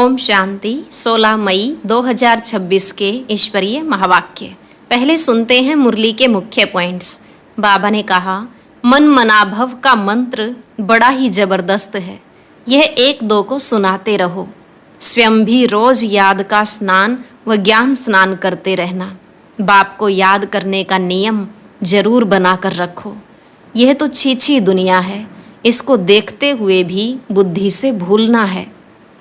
ओम शांति। 16 मई 2026 के ईश्वरीय महावाक्य। पहले सुनते हैं मुरली के मुख्य पॉइंट्स। बाबा ने कहा, मन मनाभव का मंत्र बड़ा ही जबरदस्त है। यह एक दो को सुनाते रहो। स्वयं भी रोज याद का स्नान व ज्ञान स्नान करते रहना। बाप को याद करने का नियम जरूर बनाकर रखो। यह तो छीछी दुनिया है, इसको देखते हुए भी बुद्धि से भूलना है।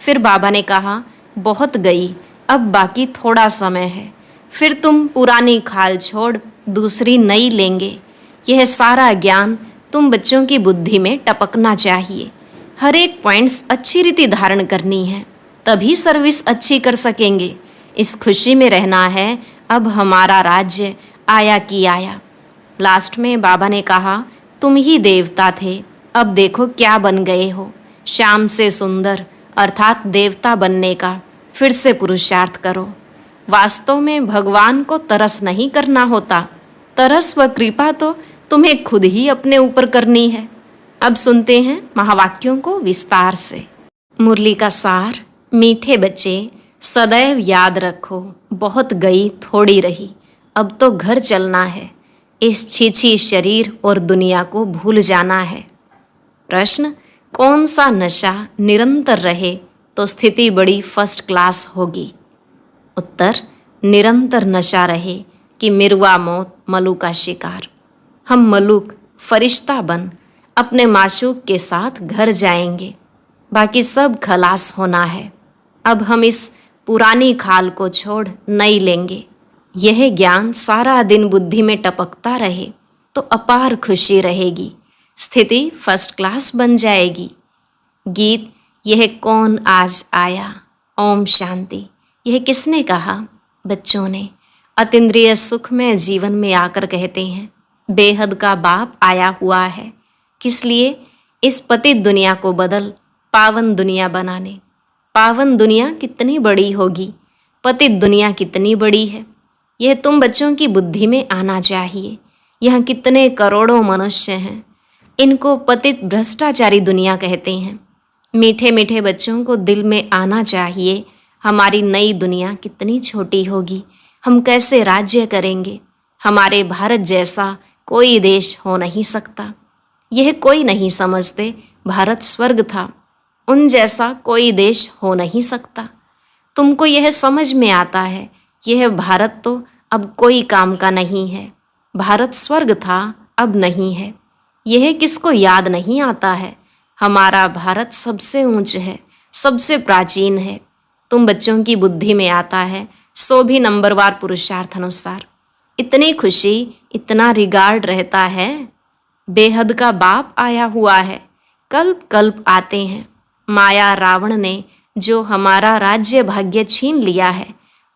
फिर बाबा ने कहा, बहुत गई, अब बाकी थोड़ा समय है, फिर तुम पुरानी खाल छोड़ दूसरी नई लेंगे। यह सारा ज्ञान तुम बच्चों की बुद्धि में टपकना चाहिए। हर एक पॉइंट्स अच्छी रीति धारण करनी है, तभी सर्विस अच्छी कर सकेंगे। इस खुशी में रहना है, अब हमारा राज्य आया कि आया। लास्ट में बाबा ने कहा, तुम ही देवता थे, अब देखो क्या बन गए हो। शाम से सुंदर अर्थात देवता बनने का फिर से पुरुषार्थ करो। वास्तव में भगवान को तरस नहीं करना होता, तरस व कृपा तो तुम्हें खुद ही अपने ऊपर करनी है। अब सुनते हैं महावाक्यों को विस्तार से। मुरली का सार। मीठे बच्चे, सदैव याद रखो, बहुत गई थोड़ी रही, अब तो घर चलना है। इस छीछी शरीर और दुनिया को भूल जाना है। प्रश्न, कौन सा नशा निरंतर रहे तो स्थिति बड़ी फर्स्ट क्लास होगी? उत्तर, निरंतर नशा रहे कि मिर्वा मौत मलू का शिकार। हम मलूक फरिश्ता बन अपने माशूक के साथ घर जाएंगे, बाकी सब खलास होना है। अब हम इस पुरानी खाल को छोड़ नई लेंगे। यह ज्ञान सारा दिन बुद्धि में टपकता रहे तो अपार खुशी रहेगी, स्थिति फर्स्ट क्लास बन जाएगी। गीत, यह कौन आज आया? ओम शांति। यह किसने कहा? बच्चों ने। अतीन्द्रिय सुख में जीवन में आकर कहते हैं, बेहद का बाप आया हुआ है। किस लिए? इस पतित दुनिया को बदल पावन दुनिया बनाने। पावन दुनिया कितनी बड़ी होगी, पतित दुनिया कितनी बड़ी है, यह तुम बच्चों की बुद्धि में आना चाहिए। यहाँ कितने करोड़ों मनुष्य हैं, इनको पतित भ्रष्टाचारी दुनिया कहते हैं। मीठे मीठे बच्चों को दिल में आना चाहिए, हमारी नई दुनिया कितनी छोटी होगी, हम कैसे राज्य करेंगे। हमारे भारत जैसा कोई देश हो नहीं सकता। यह कोई नहीं समझते, भारत स्वर्ग था, उन जैसा कोई देश हो नहीं सकता। तुमको यह समझ में आता है, यह भारत तो अब कोई काम का नहीं है। भारत स्वर्ग था, अब नहीं है। यह किसको याद नहीं आता है? हमारा भारत सबसे ऊंच है, सबसे प्राचीन है। तुम बच्चों की बुद्धि में आता है, सो भी नंबरवार पुरुषार्थ अनुसार। इतनी खुशी, इतना रिगार्ड रहता है। बेहद का बाप आया हुआ है, कल्प कल्प आते हैं। माया रावण ने जो हमारा राज्य भाग्य छीन लिया है,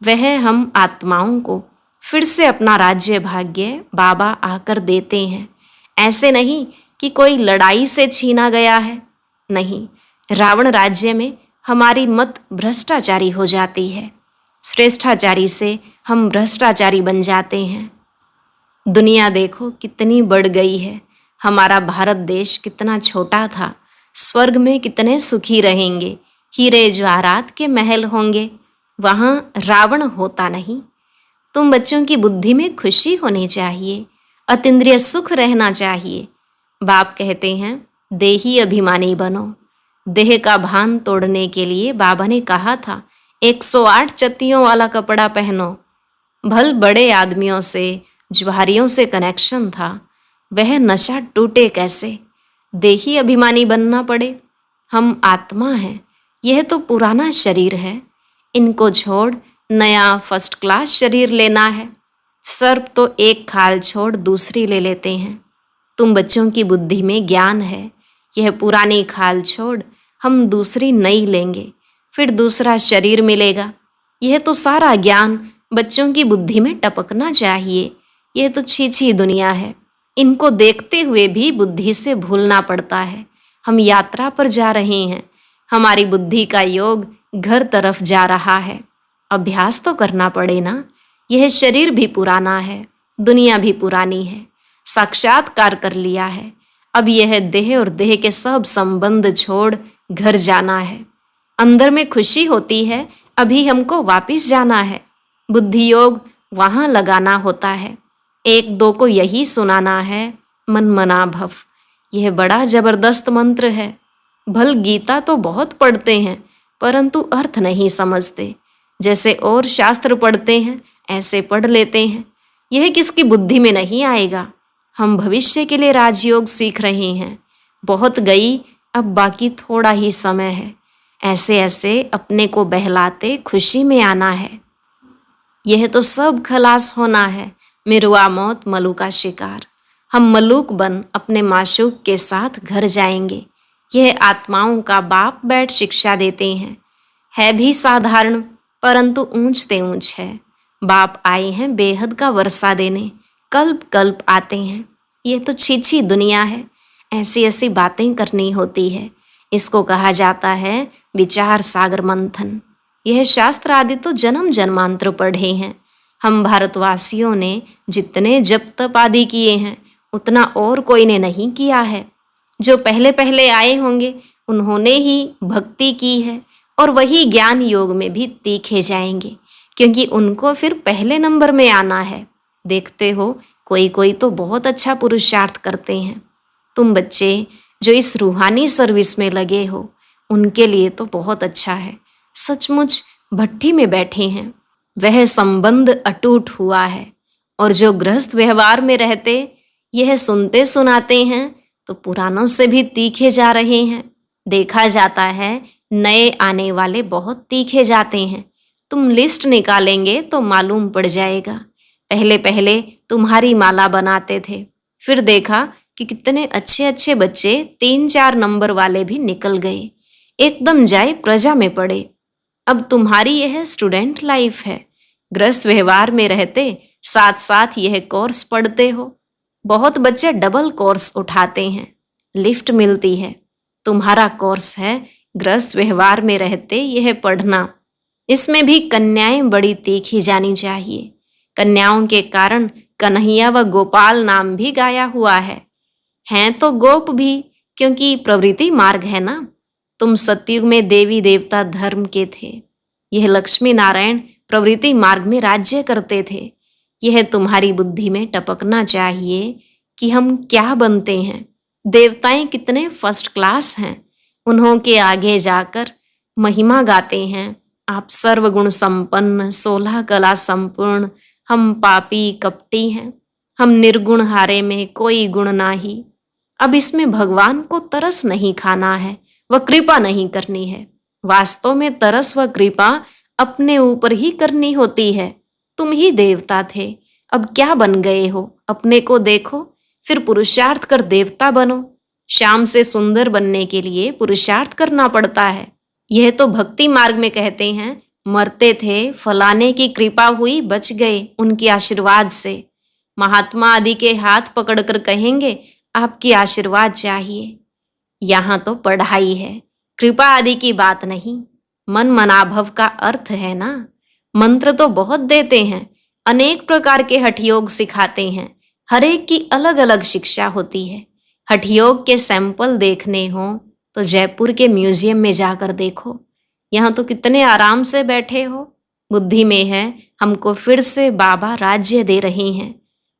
वह हम आत्माओं को फिर से अपना राज्य भाग्य बाबा आकर देते हैं। ऐसे नहीं कि कोई लड़ाई से छीना गया है, नहीं। रावण राज्य में हमारी मत भ्रष्टाचारी हो जाती है, श्रेष्ठाचारी से हम भ्रष्टाचारी बन जाते हैं। दुनिया देखो कितनी बढ़ गई है, हमारा भारत देश कितना छोटा था। स्वर्ग में कितने सुखी रहेंगे, हीरे जवाहरात के महल होंगे, वहाँ रावण होता नहीं। तुम बच्चों की बुद्धि में खुशी होनी चाहिए, अतीन्द्रिय सुख रहना चाहिए। बाप कहते हैं, देही अभिमानी बनो। देह का भान तोड़ने के लिए बाबा ने कहा था, 108 चत्तियों वाला कपड़ा पहनो। भल बड़े आदमियों से, जुहारियों से कनेक्शन था, वह नशा टूटे कैसे? देही अभिमानी बनना पड़े। हम आत्मा हैं, यह तो पुराना शरीर है, इनको छोड़ नया फर्स्ट क्लास शरीर लेना है। सर्प तो एक खाल छोड़ दूसरी ले लेते हैं। तुम बच्चों की बुद्धि में ज्ञान है, यह पुरानी खाल छोड़ हम दूसरी नई लेंगे, फिर दूसरा शरीर मिलेगा। यह तो सारा ज्ञान बच्चों की बुद्धि में टपकना चाहिए। यह तो छीछी दुनिया है, इनको देखते हुए भी बुद्धि से भूलना पड़ता है। हम यात्रा पर जा रहे हैं, हमारी बुद्धि का योग घर तरफ जा रहा है। अभ्यास तो करना पड़े ना। यह शरीर भी पुराना है, दुनिया भी पुरानी है, साक्षात्कार कर लिया है। अब यह देह और देह के सब संबंध छोड़ घर जाना है। अंदर में खुशी होती है, अभी हमको वापिस जाना है। बुद्धि योग वहां लगाना होता है। एक दो को यही सुनाना है, मन मना भव। यह बड़ा जबरदस्त मंत्र है। भल गीता तो बहुत पढ़ते हैं, परंतु अर्थ नहीं समझते। जैसे और शास्त्र पढ़ते हैं ऐसे पढ़ लेते हैं। यह किसकी बुद्धि में नहीं आएगा। हम भविष्य के लिए राजयोग सीख रहे हैं। बहुत गई, अब बाकी थोड़ा ही समय है। ऐसे ऐसे अपने को बहलाते खुशी में आना है। यह तो सब खलास होना है। मिरुआ मौत मलू का शिकार। हम मलूक बन अपने माशूक के साथ घर जाएंगे। यह आत्माओं का बाप बैठ शिक्षा देते हैं। है भी साधारण, परंतु ऊंच ते ऊंच है। बाप आए हैं बेहद का वर्षा देने, कल्प कल्प आते हैं। यह तो छीछी दुनिया है। ऐसी ऐसी बातें करनी होती है। इसको कहा जाता है विचार सागर मंथन। यह शास्त्र आदि तो जन्म जन्मांतर पढ़े हैं। हम भारतवासियों ने जितने जप तप आदि किए हैं, उतना और कोई ने नहीं किया है। जो पहले पहले आए होंगे उन्होंने ही भक्ति की है, और वही ज्ञान योग में भी तीखे जाएंगे, क्योंकि उनको फिर पहले नंबर में आना है। देखते हो कोई कोई तो बहुत अच्छा पुरुषार्थ करते हैं। तुम बच्चे जो इस रूहानी सर्विस में लगे हो, उनके लिए तो बहुत अच्छा है। सचमुच भट्ठी में बैठे हैं, वह संबंध अटूट हुआ है। और जो गृहस्थ व्यवहार में रहते यह सुनते सुनाते हैं, तो पुरानों से भी तीखे जा रहे हैं। देखा जाता है नए आने वाले बहुत तीखे जाते हैं। तुम लिस्ट निकालेंगे तो मालूम पड़ जाएगा। पहले पहले तुम्हारी माला बनाते थे, फिर देखा कि कितने अच्छे अच्छे बच्चे 3-4 नंबर वाले भी निकल गए, एकदम जाए प्रजा में पड़े। अब तुम्हारी यह स्टूडेंट लाइफ है। गृहस्थ व्यवहार में रहते साथ साथ यह कोर्स पढ़ते हो। बहुत बच्चे डबल कोर्स उठाते हैं, लिफ्ट मिलती है। तुम्हारा कोर्स है गृहस्थ व्यवहार में रहते यह पढ़ना। इसमें भी कन्याएं बड़ी तीखी जानी चाहिए। कन्याओं के कारण कन्हैया व गोपाल नाम भी गाया हुआ है। हैं तो गोप भी, क्योंकि प्रवृत्ति मार्ग है ना। तुम सतयुग में देवी देवता धर्म के थे। यह लक्ष्मी नारायण प्रवृत्ति मार्ग में राज्य करते थे। यह तुम्हारी बुद्धि में टपकना चाहिए कि हम क्या बनते हैं। देवताएं कितने फर्स्ट क्लास हैं, उन्हों के आगे जाकर महिमा गाते हैं। आप सर्वगुण संपन्न 16 कला संपूर्ण, हम पापी कपटी हैं, हम निर्गुण हारे में कोई गुण नाही। अब इसमें भगवान को तरस नहीं खाना है, वह कृपा नहीं करनी है। वास्तव में तरस व कृपा अपने ऊपर ही करनी होती है। तुम ही देवता थे, अब क्या बन गए हो अपने को देखो, फिर पुरुषार्थ कर देवता बनो। शाम से सुंदर बनने के लिए पुरुषार्थ करना पड़ता है। यह तो भक्ति मार्ग में कहते हैं, मरते थे फलाने की कृपा हुई बच गए उनके आशीर्वाद से। महात्मा आदि के हाथ पकड़कर कहेंगे आपकी आशीर्वाद चाहिए। यहाँ तो पढ़ाई है, कृपा आदि की बात नहीं। मन मनाभव का अर्थ है ना। मंत्र तो बहुत देते हैं, अनेक प्रकार के हठयोग सिखाते हैं। हर एक की अलग अलग शिक्षा होती है। हठयोग के सैंपल देखने हो तो जयपुर के म्यूजियम में जाकर देखो। यहाँ तो कितने आराम से बैठे हो। बुद्धि में है हमको फिर से बाबा राज्य दे रहे हैं।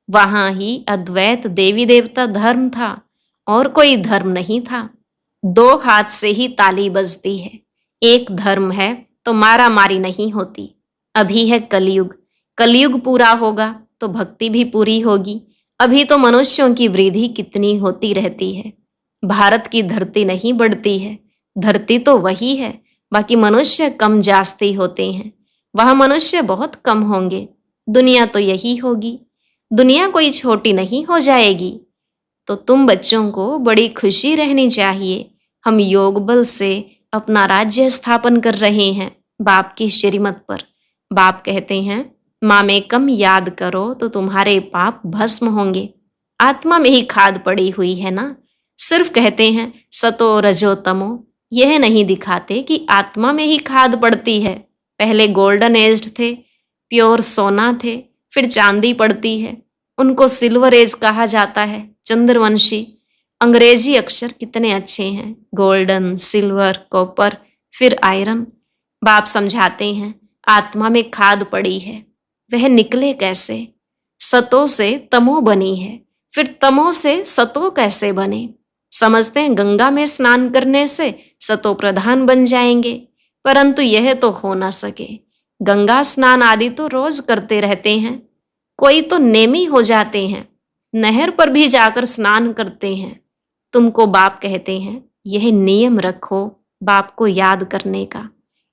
वहां ही अद्वैत देवी देवता धर्म था और कोई धर्म नहीं था। 2 हाथ से ही ताली बजती है। एक धर्म है तो मारा मारी नहीं होती। अभी है कलयुग, कलयुग पूरा होगा तो भक्ति भी पूरी होगी। अभी तो मनुष्यों की वृद्धि कितनी होती रहती है। भारत की धरती नहीं बढ़ती है, धरती तो वही है, बाकी मनुष्य कम जास्ती होते हैं। वहां मनुष्य बहुत कम होंगे। दुनिया तो यही होगी, दुनिया कोई छोटी नहीं हो जाएगी। तो तुम बच्चों को बड़ी खुशी रहनी चाहिए। हम योग बल से अपना राज्य स्थापन कर रहे हैं बाप की श्रीमत पर। बाप कहते हैं माँ में कम याद करो तो तुम्हारे पाप भस्म होंगे। आत्मा में ही खाद पड़ी हुई है ना। सिर्फ कहते हैं सतो रजो तमो, यह नहीं दिखाते कि आत्मा में ही खाद पड़ती है। पहले गोल्डन एज्ड थे, प्योर सोना थे, फिर चांदी पड़ती है, उनको सिल्वर एज कहा जाता है, चंद्रवंशी। अंग्रेजी अक्षर कितने अच्छे हैं, गोल्डन, सिल्वर, कॉपर, फिर आयरन। बाप समझाते हैं आत्मा में खाद पड़ी है, वह निकले कैसे? सतो से तमो बनी है, फिर तमो से सतो कैसे बने? समझते हैं गंगा में स्नान करने से सतो प्रधान बन जाएंगे, परंतु यह तो हो ना सके। गंगा स्नान आदि तो रोज करते रहते हैं, कोई तो नेमी हो जाते हैं, नहर पर भी जाकर स्नान करते हैं। तुमको बाप कहते हैं यह नियम रखो बाप को याद करने का,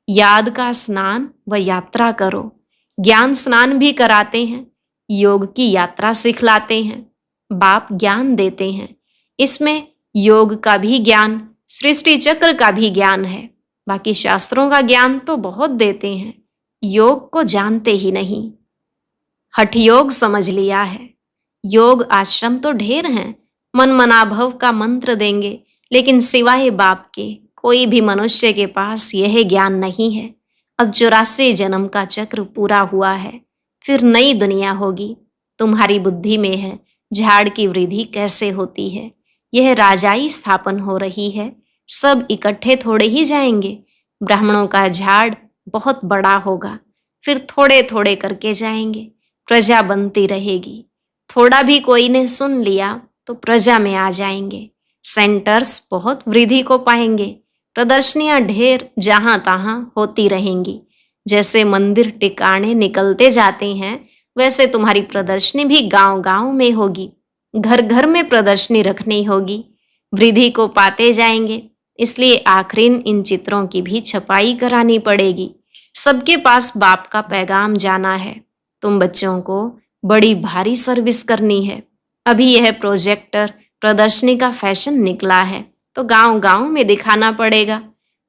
याद का स्नान व यात्रा करो। ज्ञान स्नान भी कराते हैं, योग की यात्रा सिखलाते हैं, बाप ज्ञान देते हैं। इसमें योग का भी ज्ञान, सृष्टि चक्र का भी ज्ञान है। बाकी शास्त्रों का ज्ञान तो बहुत देते हैं, योग को जानते ही नहीं। हठ योग समझ लिया है। योग आश्रम तो ढेर हैं, मन मनाभव का मंत्र देंगे, लेकिन सिवाय बाप के कोई भी मनुष्य के पास यह ज्ञान नहीं है। अब 84 जन्म का चक्र पूरा हुआ है, फिर नई दुनिया होगी। तुम्हारी बुद्धि में है झाड़ की वृद्धि कैसे होती है, यह राजाई स्थापन हो रही है। सब इकट्ठे थोड़े ही जाएंगे। ब्राह्मणों का झाड़ बहुत बड़ा होगा, फिर थोड़े थोड़े करके जाएंगे, प्रजा बनती रहेगी। थोड़ा भी कोई ने सुन लिया तो प्रजा में आ जाएंगे। सेंटर्स बहुत वृद्धि को पाएंगे, प्रदर्शनियां ढेर जहां तहां होती रहेंगी। जैसे मंदिर टिकाणे निकलते जाते हैं, वैसे तुम्हारी प्रदर्शनी भी गांव गांव में होगी, घर घर में प्रदर्शनी रखनी होगी। वृद्धि को पाते जाएंगे, इसलिए आखिर इन चित्रों की भी छपाई करानी पड़ेगी। सबके पास बाप का पैगाम जाना है। तुम बच्चों को बड़ी भारी सर्विस करनी है। अभी यह प्रोजेक्टर प्रदर्शनी का फैशन निकला है, तो गांव गांव में दिखाना पड़ेगा।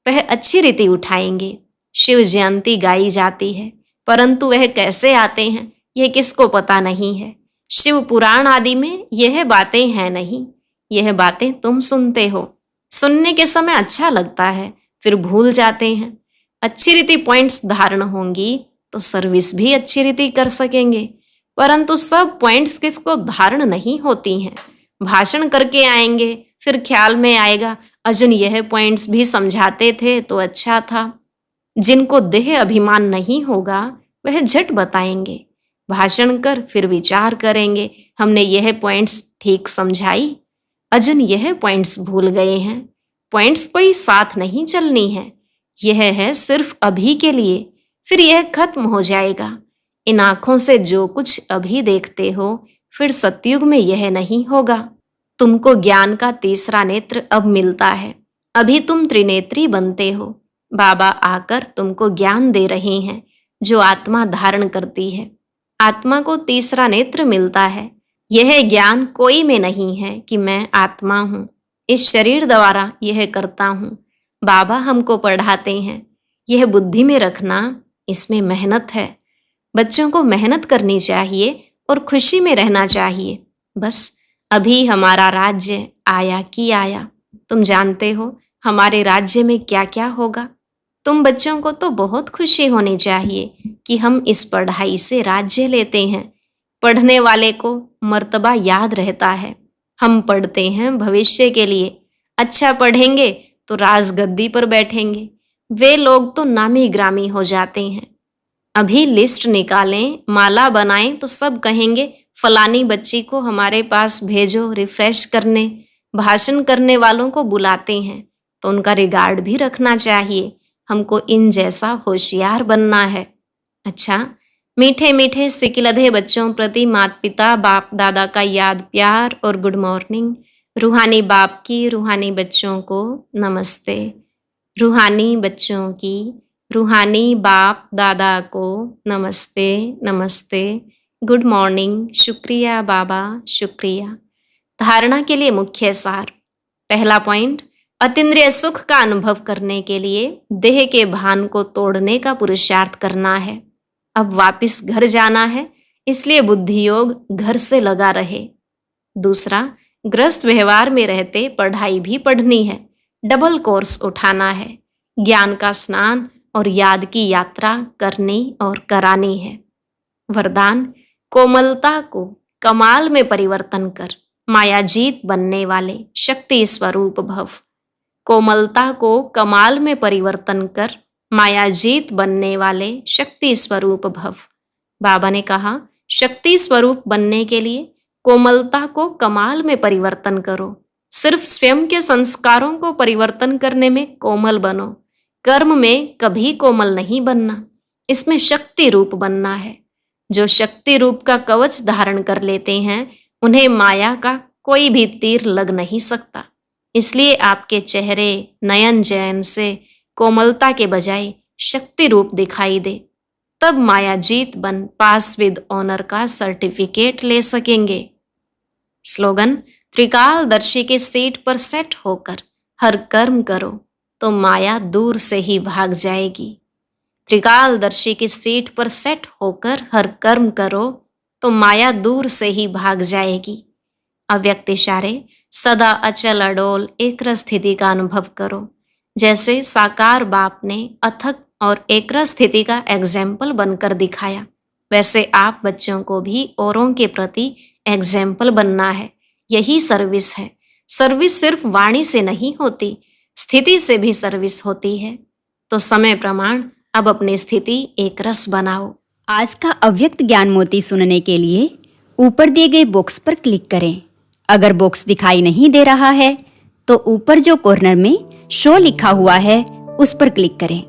वह अच्छी रीति उठाएंगे। शिव जयंती गाई जाती है, परंतु वह कैसे आते हैं यह किसको पता नहीं है। शिव पुराण आदि में यह बातें हैं नहीं, यह बातें तुम सुनते हो। सुनने के समय अच्छा लगता है, फिर भूल जाते हैं। अच्छी रीति पॉइंट्स धारण होंगी तो सर्विस भी अच्छी रीति कर सकेंगे, परंतु सब पॉइंट्स किसको धारण नहीं होती हैं। भाषण करके आएंगे, फिर ख्याल में आएगा अर्जुन यह पॉइंट्स भी समझाते थे तो अच्छा था। जिनको देह अभिमान नहीं होगा वह झट बताएंगे। भाषण कर फिर विचार करेंगे, हमने यह पॉइंट्स ठीक समझाई, अर्जुन यह पॉइंट्स भूल गए हैं। पॉइंट्स कोई साथ नहीं चलनी है, यह है सिर्फ अभी के लिए, फिर यह खत्म हो जाएगा। इन आंखों से जो कुछ अभी देखते हो, फिर सतयुग में यह नहीं होगा। तुमको ज्ञान का तीसरा नेत्र अब मिलता है, अभी तुम त्रिनेत्री बनते हो। बाबा आकर तुमको ज्ञान दे रहे हैं जो आत्मा धारण करती है। आत्मा को तीसरा नेत्र मिलता है। यह ज्ञान कोई में नहीं है कि मैं आत्मा हूँ, इस शरीर द्वारा यह करता हूँ। बाबा हमको पढ़ाते हैं, यह बुद्धि में रखना, इसमें मेहनत है। बच्चों को मेहनत करनी चाहिए और खुशी में रहना चाहिए। बस अभी हमारा राज्य आया कि आया। तुम जानते हो हमारे राज्य में क्या क्या होगा। तुम बच्चों को तो बहुत खुशी होनी चाहिए कि हम इस पढ़ाई से राज्य लेते हैं। पढ़ने वाले को मर्तबा याद रहता है। हम पढ़ते हैं भविष्य के लिए। अच्छा पढ़ेंगे तो राजगद्दी पर बैठेंगे। वे लोग तो नामी ग्रामी हो जाते हैं। अभी लिस्ट निकालें, माला बनाएं तो सब कहेंगे फलानी बच्ची को हमारे पास भेजो रिफ्रेश करने। भाषण करने वालों को बुलाते हैं तो उनका रिगार्ड भी रखना चाहिए। हमको इन जैसा होशियार बनना है। अच्छा, मीठे मीठे सिकिलधे बच्चों प्रति माता पिता बाप दादा का याद प्यार और गुड मॉर्निंग। रूहानी बाप की रूहानी बच्चों को नमस्ते। रूहानी बच्चों की रूहानी बाप दादा को नमस्ते नमस्ते, गुड मॉर्निंग, शुक्रिया बाबा शुक्रिया। धारणा के लिए मुख्य सार। पहला पॉइंट, अतीन्द्रिय सुख का अनुभव करने के लिए देह के भान को तोड़ने का पुरुषार्थ करना है। अब वापस घर जाना है, इसलिए बुद्धि योग घर से लगा रहे। दूसरा, ग्रस्त व्यवहार में रहते पढ़ाई भी पढ़नी है, डबल कोर्स उठाना है। ज्ञान का स्नान और याद की यात्रा करनी और करानी है। वरदान, कोमलता को कमाल में परिवर्तन कर मायाजीत बनने वाले शक्ति स्वरूप भव। कोमलता को कमाल में परिवर्तन कर मायाजीत बनने वाले शक्ति स्वरूप भव। बाबा ने कहा, शक्ति स्वरूप बनने के लिए कोमलता को कमाल में परिवर्तन करो। सिर्फ स्वयं के संस्कारों को परिवर्तन करने में कोमल बनो, कर्म में कभी कोमल नहीं बनना। इसमें शक्ति रूप बनना है। जो शक्ति रूप का कवच धारण कर लेते हैं उन्हें माया का कोई भी तीर लग नहीं सकता। इसलिए आपके चेहरे नयन जयन से कोमलता के बजाय शक्ति रूप दिखाई दे, तब माया जीत बन पास विद ऑनर का सर्टिफिकेट ले सकेंगे। स्लोगन, त्रिकालदर्शी की सीट पर सेट होकर हर कर्म करो तो माया दूर से ही भाग जाएगी। त्रिकालदर्शी की सीट पर सेट होकर हर कर्म करो तो माया दूर से ही भाग जाएगी। अव्यक्त इशारे, सदा अचल अडोल एक स्थिति का अनुभव करो। जैसे साकार बाप ने अथक और एकरस स्थिति का एग्जाम्पल बनकर दिखाया, वैसे आप बच्चों को भी औरों के प्रति एग्जाम्पल बनना है। यही सर्विस है। सर्विस सिर्फ वाणी से नहीं होती, स्थिति से भी सर्विस होती है। तो समय प्रमाण अब अपनी स्थिति एकरस बनाओ। आज का अव्यक्त ज्ञान मोती सुनने के लिए ऊपर दिए गए बॉक्स पर क्लिक करें। अगर बॉक्स दिखाई नहीं दे रहा है तो ऊपर जो कॉर्नर में शो लिखा हुआ है उस पर क्लिक करें।